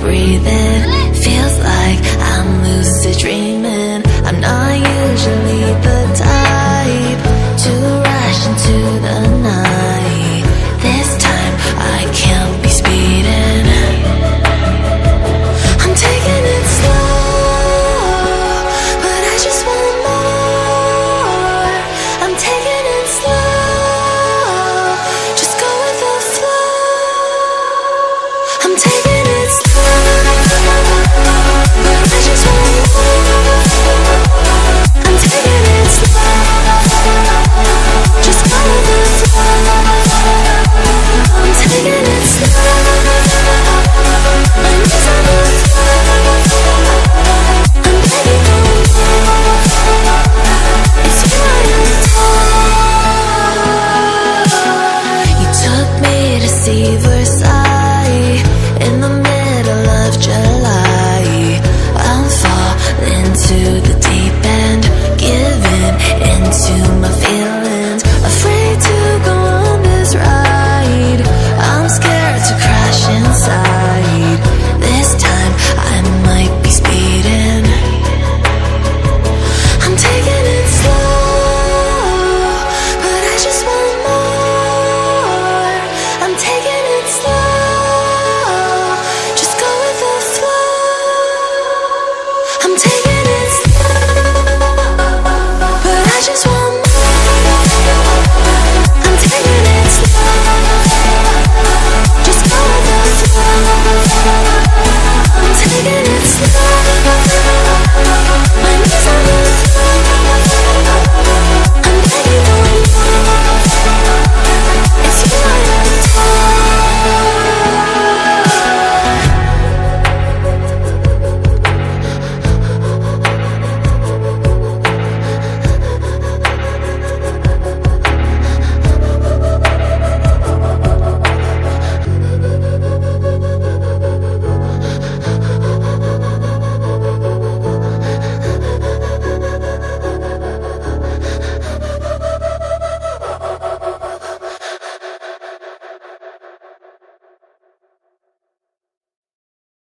breathing. Feels like I'm lucid dreaming. I'm not usually the type to rush into the night. This time I can't be speeding. I'm taking it slow, but I just want more. I'm taking it slow, just go with the flow. I'm taking it slow, but I just want more. I'm taking it slow, just go with the flow. I'm taking it slow, my knees on the floor. I'm begging for more. It's you I adore. You took me to see the